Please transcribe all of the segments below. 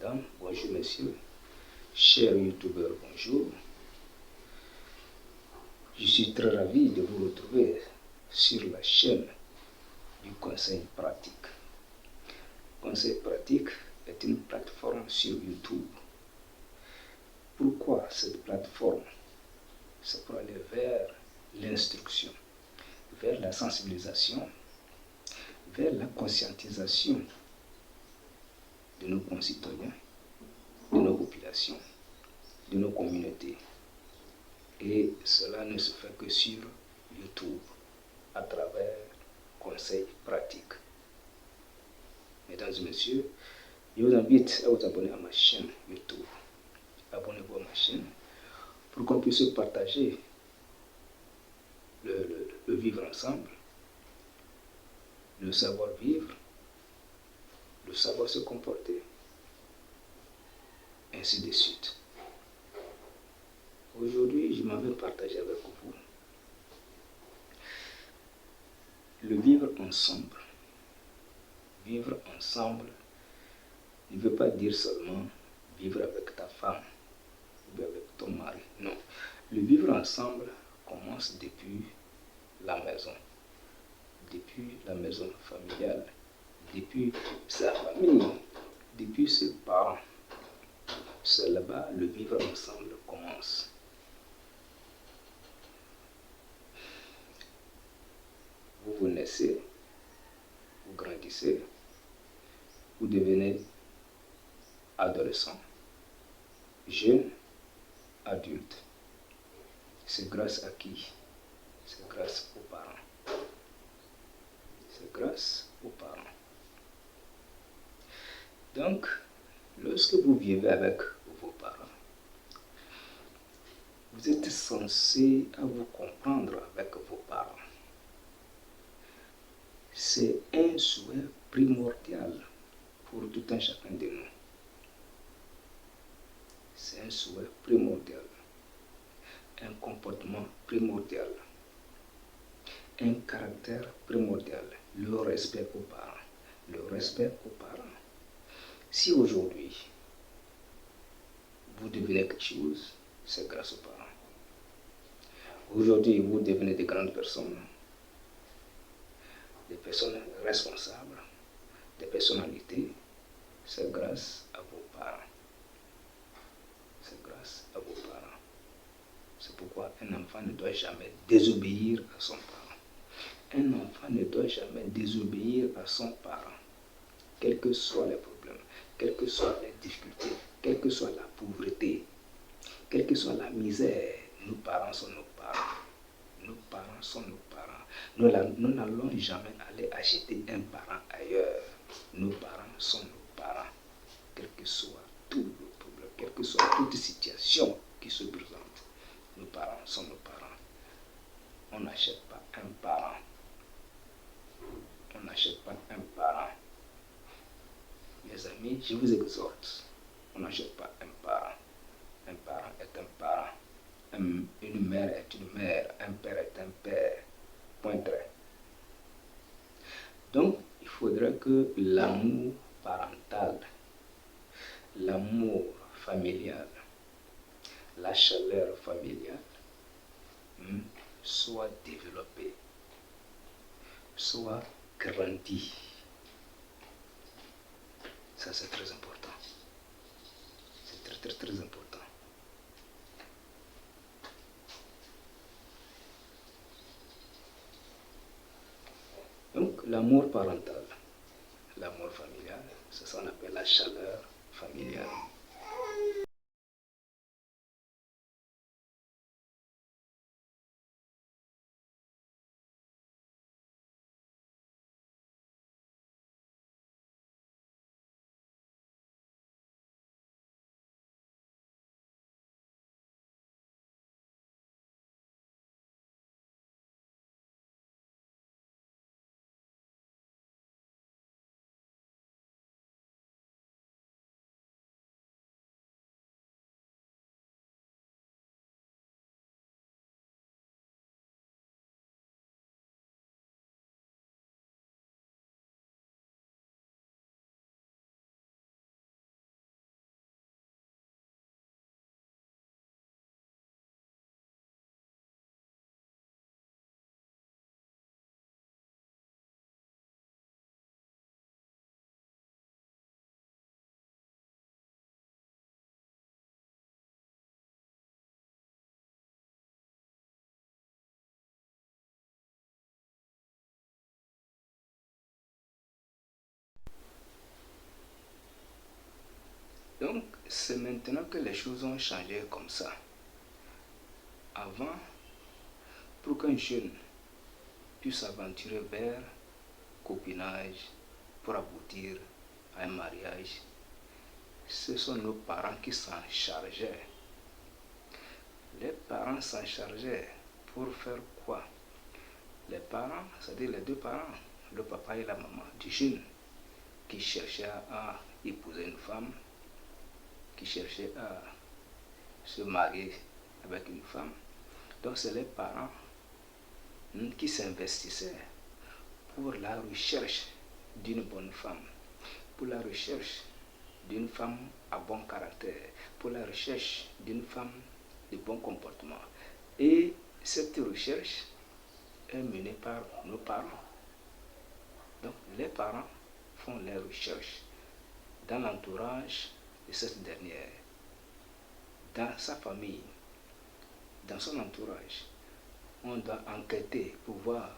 madame, bonjour monsieur, cher youtubeur, bonjour. Je suis très ravi de vous retrouver sur la chaîne du Conseil Pratique. Conseil Pratique est une plateforme sur YouTube. Pourquoi cette plateforme? C'est pour aller vers l'instruction, vers la sensibilisation, vers la conscientisation de nos concitoyens, de nos populations, de nos communautés. Et cela ne se fait que sur YouTube, à travers Conseil Pratique. Mesdames et messieurs, je vous invite à vous abonner à ma chaîne YouTube. Abonnez-vous à ma chaîne pour qu'on puisse partager le vivre ensemble, le savoir-vivre, le savoir se comporter, ainsi de suite. Aujourd'hui, je m'en vais partager avec vous le vivre ensemble. Vivre ensemble ne veut pas dire seulement vivre avec ta femme ou avec ton mari. Non. Le vivre ensemble commence depuis la maison familiale, depuis sa famille, depuis ses parents. C'est là-bas le vivre ensemble commence. Vous naissez, vous grandissez, vous devenez adolescent, jeune, adulte. C'est grâce à qui? C'est grâce aux parents. C'est grâce aux parents. Donc, lorsque vous vivez avec vos parents, vous êtes censé à vous comprendre avec vos parents. C'est un souhait primordial pour tout un chacun de nous. C'est un souhait primordial, un comportement primordial, un caractère primordial, le respect aux parents. Le respect aux parents. Si aujourd'hui, vous devenez quelque chose, c'est grâce aux parents. Aujourd'hui, vous devenez de grandes personnes, des personnes responsables, des personnalités, c'est grâce à vos parents. C'est grâce à vos parents. C'est pourquoi un enfant ne doit jamais désobéir à son parent. Un enfant ne doit jamais désobéir à son parent. Quels que soient les problèmes, quelles que soient les difficultés, quelle que soit la pauvreté, quelle que soit la misère, nos parents sont nos parents. Nos parents sont nos parents. Nous n'allons jamais aller acheter un parent ailleurs. Nos parents sont nos parents. Quel que soit tout le problème, quelle que soit toute situation qui se présente, nos parents sont nos parents. On n'achète pas un parent. On n'achète pas un parent. Mes amis, je vous exhorte, on n'achète pas un parent. Un parent est un parent. Une mère est une mère. Un père est un père. Point très. Donc, il faudrait que l'amour parental, l'amour familial, la chaleur familiale soit développée, soit grandie. Ça, c'est très important. C'est très, très, très important. Donc, l'amour parental, l'amour familial, c'est ça qu'on appelle la chaleur familiale. c'est maintenant que les choses ont changé comme ça. Avant, pour qu'un jeune puisse s'aventurer vers copinage pour aboutir à un mariage, ce sont nos parents qui s'en chargeaient. Les parents s'en chargeaient pour faire quoi? Les parents, c'est-à-dire les deux parents, le papa et la maman du jeune qui cherchait à épouser une femme, qui cherchait à se marier avec une femme. Donc c'est les parents qui s'investissaient pour la recherche d'une bonne femme, pour la recherche d'une femme à bon caractère, pour la recherche d'une femme de bon comportement. Et cette recherche est menée par nos parents. Donc les parents font les recherches dans l'entourage de cette dernière, dans sa famille, dans son entourage. On doit enquêter pour voir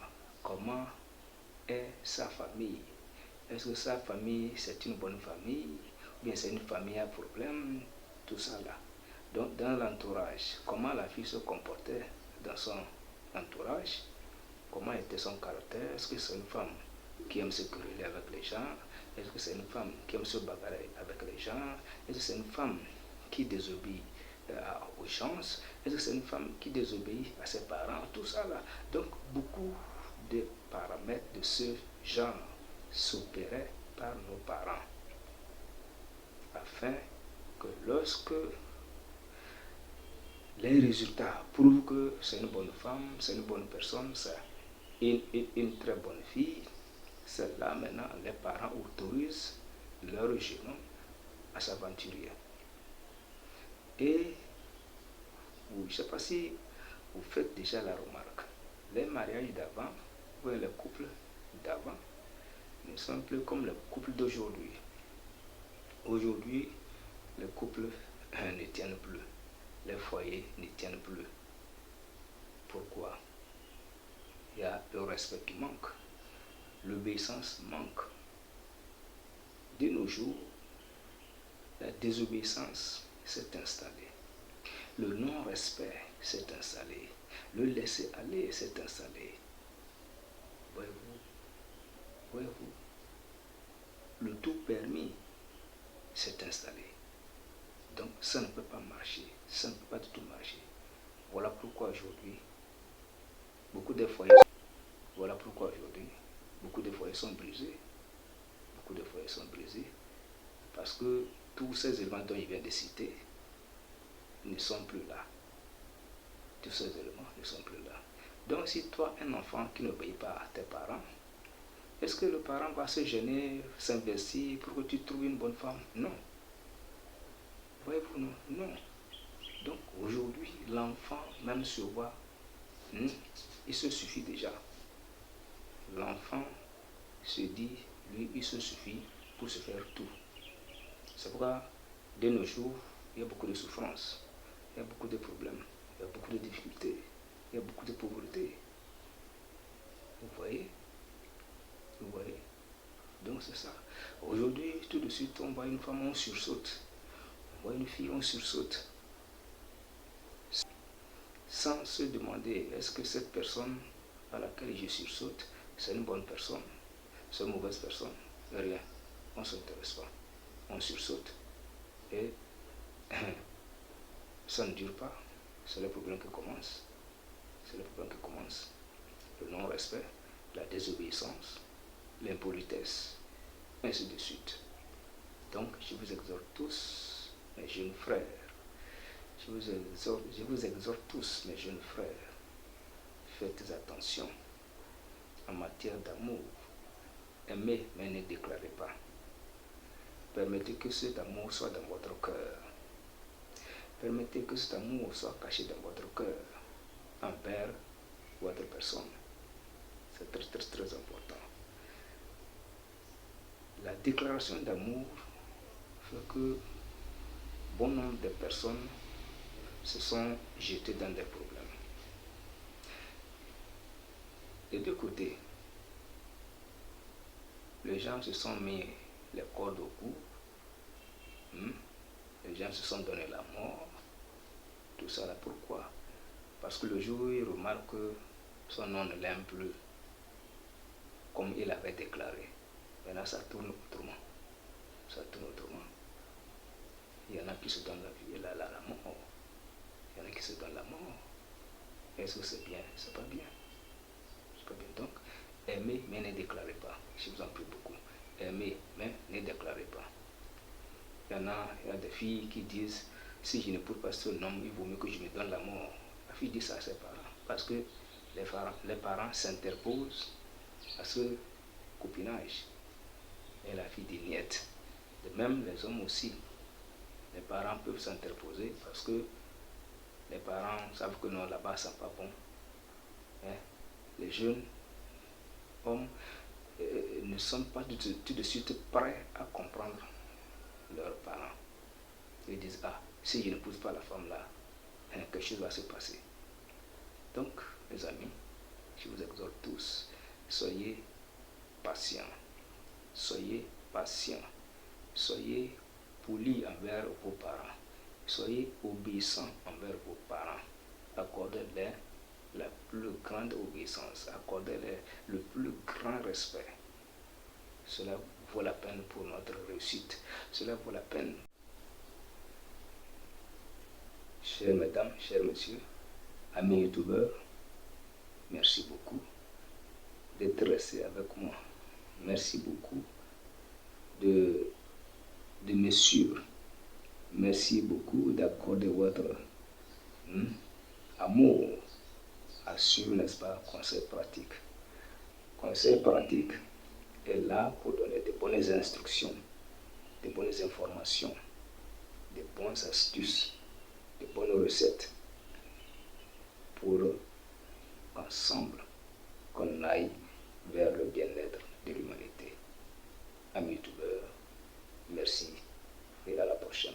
comment est sa famille. Est-ce que sa famille, c'est une bonne famille, ou bien c'est une famille à problème, tout ça là. Donc dans l'entourage, comment la fille se comportait dans son entourage, comment était son caractère, est-ce que c'est une femme qui aime se quereller avec les gens, est-ce que c'est une femme qui aime se bagarrer avec les gens, est-ce que c'est une femme qui désobéit aux gens, est-ce que c'est une femme qui désobéit à ses parents, tout ça là. Donc beaucoup de paramètres de ce genre s'opéraient par nos parents afin que lorsque les résultats prouvent que c'est une bonne femme, c'est une bonne personne, c'est une très bonne fille, c'est là maintenant les parents autorisent leur jeune à s'aventurer. Et je ne sais pas si vous faites déjà la remarque, les mariages d'avant, ou les couples d'avant, ne sont plus comme les couples d'aujourd'hui. Aujourd'hui, les couples ne tiennent plus, les foyers ne tiennent plus. Pourquoi? Il y a le respect qui manque, l'obéissance manque. De nos jours, la désobéissance s'est installée, le non-respect s'est installé, le laisser-aller s'est installé. Voyez-vous, le tout permis s'est installé. Donc ça ne peut pas marcher, ça ne peut pas du tout marcher. Voilà pourquoi aujourd'hui, beaucoup de foyers sont brisés. Beaucoup de foyers sont brisés parce que tous ces éléments dont il vient de citer ne sont plus là. Tous ces éléments ne sont plus là. Donc si toi, un enfant qui n'obéit pas à tes parents, est-ce que le parent va se gêner, s'investir pour que tu trouves une bonne femme? Non. Voyez-vous, non. Donc aujourd'hui, l'enfant même se voit, il se suffit déjà. L'enfant se dit, lui, il se suffit pour se faire tout. C'est pourquoi, de nos jours, il y a beaucoup de souffrances, il y a beaucoup de problèmes, il y a beaucoup de difficultés, il y a beaucoup de pauvreté. Vous voyez? Donc c'est ça. Aujourd'hui, tout de suite, on voit une femme, on sursaute. On voit une fille, on sursaute. Sans se demander, est-ce que cette personne à laquelle je sursaute, c'est une bonne personne, c'est une mauvaise personne? Rien. On ne s'intéresse pas. On sursaute. Et ça ne dure pas. C'est le problème qui commence. Le non-respect, la désobéissance, l'impolitesse, ainsi de suite. Donc, je vous exhorte tous, mes jeunes frères, je vous exhorte tous, mes jeunes frères, faites attention en matière d'amour. Aimez, mais ne déclarez pas. Permettez que cet amour soit dans votre cœur. Permettez que cet amour soit caché dans votre cœur envers votre personne. C'est très, très, très important. La déclaration d'amour fait que bon nombre de personnes se sont jetées dans des problèmes. Des deux côtés, les gens se sont mis les cordes au cou. Les gens se sont donné la mort. Tout ça là, pourquoi? Parce que le jour où il remarque que son nom ne l'aime plus, comme il avait déclaré, maintenant ça tourne autrement. Ça tourne autrement. Il y en a qui se donnent la vie, la mort. Il y en a qui se donnent la mort. Est-ce que c'est bien? C'est pas bien. C'est pas bien. Donc, aimez, mais ne déclarez pas. Je vous en prie beaucoup. Aimez, mais ne déclarez pas. Il y a des filles qui disent, si je ne peux pas ce homme, il vaut mieux que je me donne la mort. La fille dit ça à ses parents. Parce que les parents s'interposent à ce copinage. Et la fille dit niet. De même, les hommes aussi. Les parents peuvent s'interposer parce que les parents savent que non, là-bas, ça n'est pas bon. Hein? Les jeunes hommes ne sont pas tout de suite prêts à comprendre leurs parents. Ils disent, ah, si je ne pousse pas la femme là, hein, quelque chose va se passer. Donc, mes amis, je vous exhorte tous, soyez patients, soyez patients, soyez polis envers vos parents, soyez obéissants envers vos parents, accordez-leur la plus grande obéissance, accordez-leur le plus grand respect. Cela vaut la peine pour notre réussite, cela vaut la peine. Chères mesdames, chers messieurs, amis youtubeurs, merci beaucoup d'être restés avec moi. Merci beaucoup de me suivre. Merci beaucoup d'accorder votre amour à suivre, n'est-ce pas, conseil pratique. Conseil pratique est là pour donner de bonnes instructions, de bonnes informations, de bonnes astuces, de bonnes recettes pour ensemble qu'on aille vers le bien-être de l'humanité. Amis youtubeurs, merci et à la prochaine.